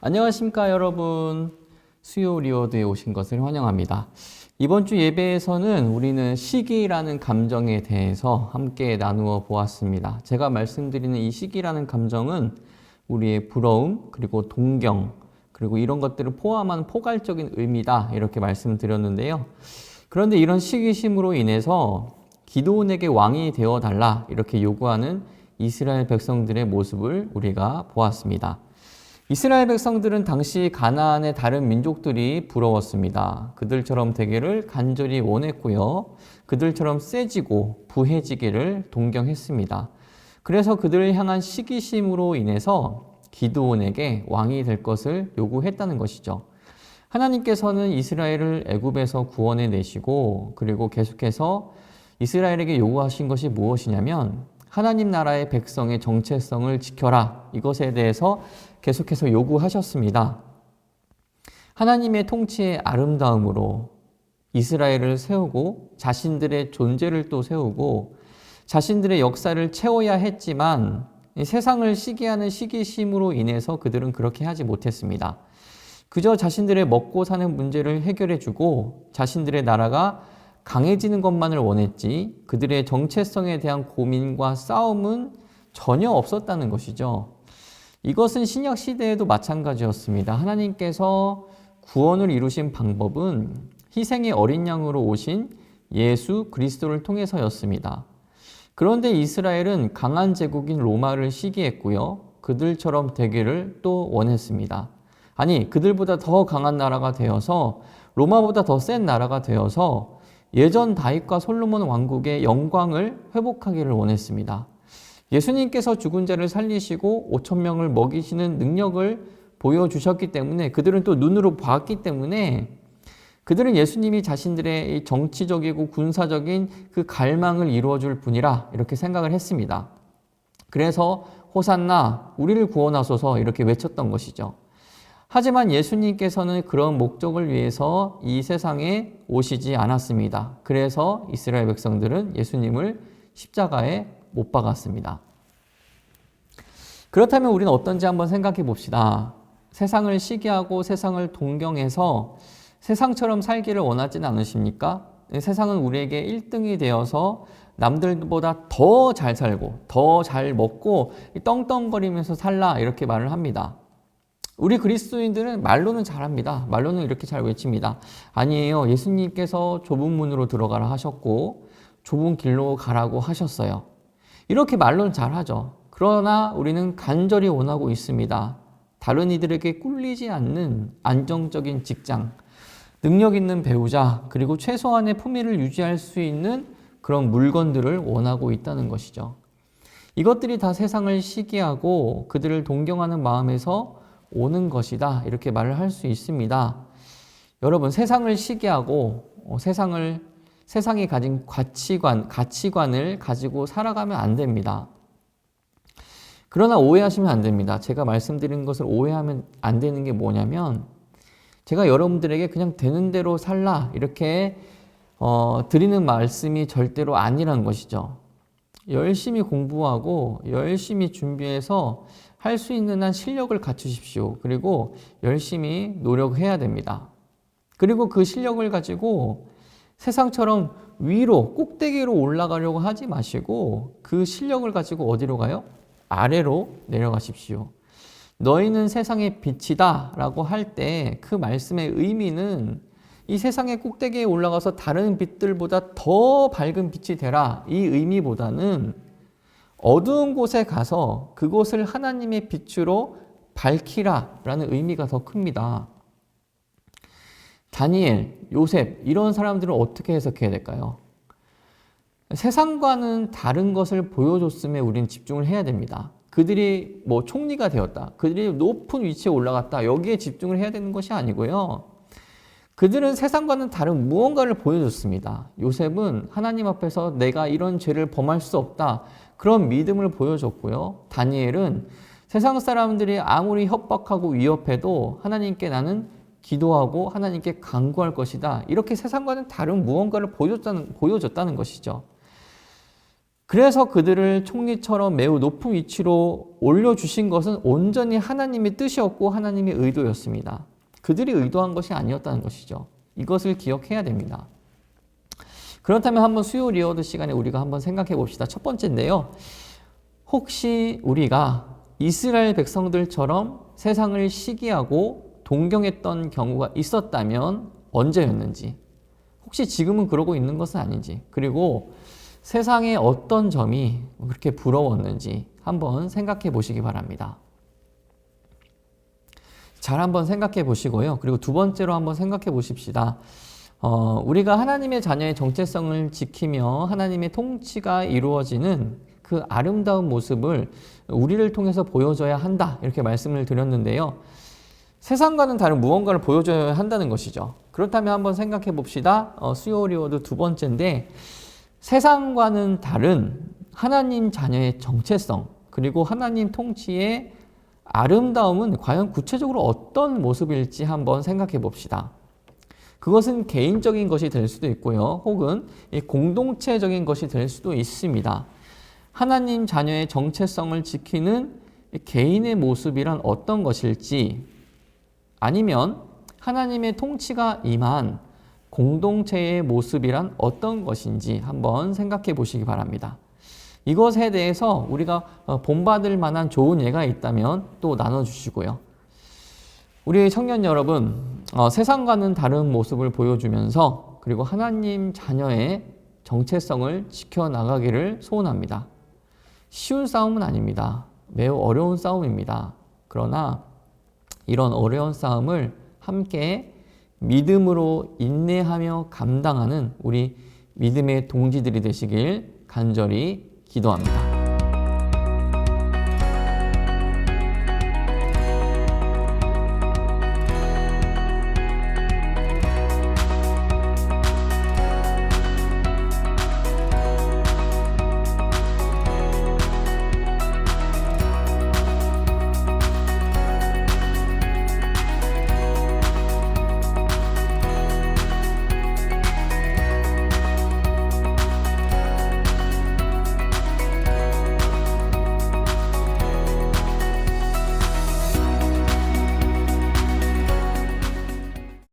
안녕하십니까 여러분. 수요 리워드에 오신 것을 환영합니다. 이번 주 예배에서는 우리는 시기라는 감정에 대해서 함께 나누어 보았습니다. 제가 말씀드리는 이 시기라는 감정은 우리의 부러움, 그리고 동경, 그리고 이런 것들을 포함한 포괄적인 의미다 이렇게 말씀드렸는데요. 그런데 이런 시기심으로 인해서 기드온에게 왕이 되어달라 이렇게 요구하는 이스라엘 백성들의 모습을 우리가 보았습니다. 이스라엘 백성들은 당시 가나안의 다른 민족들이 부러웠습니다. 그들처럼 되기를 간절히 원했고요. 그들처럼 세지고 부해지기를 동경했습니다. 그래서 그들을 향한 시기심으로 인해서 기드온에게 왕이 될 것을 요구했다는 것이죠. 하나님께서는 이스라엘을 애굽에서 구원해 내시고 그리고 계속해서 이스라엘에게 요구하신 것이 무엇이냐면 하나님 나라의 백성의 정체성을 지켜라. 이것에 대해서 계속해서 요구하셨습니다. 하나님의 통치의 아름다움으로 이스라엘을 세우고 자신들의 존재를 또 세우고 자신들의 역사를 채워야 했지만 세상을 시기하는 시기심으로 인해서 그들은 그렇게 하지 못했습니다. 그저 자신들의 먹고 사는 문제를 해결해주고 자신들의 나라가 강해지는 것만을 원했지 그들의 정체성에 대한 고민과 싸움은 전혀 없었다는 것이죠. 이것은 신약 시대에도 마찬가지였습니다. 하나님께서 구원을 이루신 방법은 희생의 어린 양으로 오신 예수 그리스도를 통해서였습니다. 그런데 이스라엘은 강한 제국인 로마를 시기했고요. 그들처럼 되기를 또 원했습니다. 아니, 그들보다 더 강한 나라가 되어서 로마보다 더 센 나라가 되어서 예전 다윗과 솔로몬 왕국의 영광을 회복하기를 원했습니다. 예수님께서 죽은 자를 살리시고 5천 명을 먹이시는 능력을 보여주셨기 때문에 그들은 또 눈으로 봤기 때문에 그들은 예수님이 자신들의 정치적이고 군사적인 그 갈망을 이루어줄 분이라 이렇게 생각을 했습니다. 그래서 호산나 우리를 구원하소서 이렇게 외쳤던 것이죠. 하지만 예수님께서는 그런 목적을 위해서 이 세상에 오시지 않았습니다. 그래서 이스라엘 백성들은 예수님을 십자가에 못 박았습니다. 그렇다면 우리는 어떤지 한번 생각해 봅시다. 세상을 시기하고 세상을 동경해서 세상처럼 살기를 원하지는 않으십니까? 세상은 우리에게 1등이 되어서 남들보다 더 잘 살고 더 잘 먹고 떵떵거리면서 살라 이렇게 말을 합니다. 우리 그리스도인들은 말로는 잘합니다. 말로는 이렇게 잘 외칩니다. 아니에요. 예수님께서 좁은 문으로 들어가라 하셨고 좁은 길로 가라고 하셨어요. 이렇게 말로는 잘하죠. 그러나 우리는 간절히 원하고 있습니다. 다른 이들에게 꿀리지 않는 안정적인 직장, 능력 있는 배우자, 그리고 최소한의 품위를 유지할 수 있는 그런 물건들을 원하고 있다는 것이죠. 이것들이 다 세상을 시기하고 그들을 동경하는 마음에서 오는 것이다. 이렇게 말을 할 수 있습니다. 여러분, 세상을 시기하고 세상이 가진 가치관을 가지고 살아가면 안 됩니다. 그러나 오해하시면 안 됩니다. 제가 말씀드린 것을 오해하면 안 되는 게 뭐냐면 제가 여러분들에게 그냥 되는 대로 살라 이렇게 드리는 말씀이 절대로 아니란 것이죠. 열심히 공부하고 열심히 준비해서 할 수 있는 한 실력을 갖추십시오. 그리고 열심히 노력해야 됩니다. 그리고 그 실력을 가지고 세상처럼 위로 꼭대기로 올라가려고 하지 마시고 그 실력을 가지고 어디로 가요? 아래로 내려가십시오. 너희는 세상의 빛이다 라고 할 때 그 말씀의 의미는 이 세상의 꼭대기에 올라가서 다른 빛들보다 더 밝은 빛이 되라 이 의미보다는 어두운 곳에 가서 그곳을 하나님의 빛으로 밝히라 라는 의미가 더 큽니다. 다니엘, 요셉 이런 사람들은 어떻게 해석해야 될까요? 세상과는 다른 것을 보여줬음에 우리는 집중을 해야 됩니다. 그들이 총리가 되었다. 그들이 높은 위치에 올라갔다. 여기에 집중을 해야 되는 것이 아니고요. 그들은 세상과는 다른 무언가를 보여줬습니다. 요셉은 하나님 앞에서 내가 이런 죄를 범할 수 없다. 그런 믿음을 보여줬고요. 다니엘은 세상 사람들이 아무리 협박하고 위협해도 하나님께 나는 기도하고 하나님께 간구할 것이다. 이렇게 세상과는 다른 무언가를 보여줬다는 것이죠. 그래서 그들을 총리처럼 매우 높은 위치로 올려주신 것은 온전히 하나님의 뜻이었고 하나님의 의도였습니다. 그들이 의도한 것이 아니었다는 것이죠. 이것을 기억해야 됩니다. 그렇다면 한번 수요 리워드 시간에 우리가 한번 생각해 봅시다. 첫 번째인데요. 혹시 우리가 이스라엘 백성들처럼 세상을 시기하고 동경했던 경우가 있었다면 언제였는지, 혹시 지금은 그러고 있는 것은 아닌지, 그리고 세상의 어떤 점이 그렇게 부러웠는지 한번 생각해 보시기 바랍니다. 잘 한번 생각해 보시고요. 그리고 두 번째로 한번 생각해 보십시다. 우리가 하나님의 자녀의 정체성을 지키며 하나님의 통치가 이루어지는 그 아름다운 모습을 우리를 통해서 보여줘야 한다. 이렇게 말씀을 드렸는데요. 세상과는 다른 무언가를 보여줘야 한다는 것이죠. 그렇다면 한번 생각해 봅시다. 수요 리워드 두 번째인데, 세상과는 다른 하나님 자녀의 정체성, 그리고 하나님 통치의 아름다움은 과연 구체적으로 어떤 모습일지 한번 생각해 봅시다. 그것은 개인적인 것이 될 수도 있고요. 혹은 공동체적인 것이 될 수도 있습니다. 하나님 자녀의 정체성을 지키는 개인의 모습이란 어떤 것일지, 아니면 하나님의 통치가 임한 공동체의 모습이란 어떤 것인지 한번 생각해 보시기 바랍니다. 이것에 대해서 우리가 본받을 만한 좋은 예가 있다면 또 나눠주시고요. 우리 청년 여러분, 세상과는 다른 모습을 보여주면서 그리고 하나님 자녀의 정체성을 지켜나가기를 소원합니다. 쉬운 싸움은 아닙니다. 매우 어려운 싸움입니다. 그러나 이런 어려운 싸움을 함께 믿음으로 인내하며 감당하는 우리 믿음의 동지들이 되시길 간절히 기도합니다.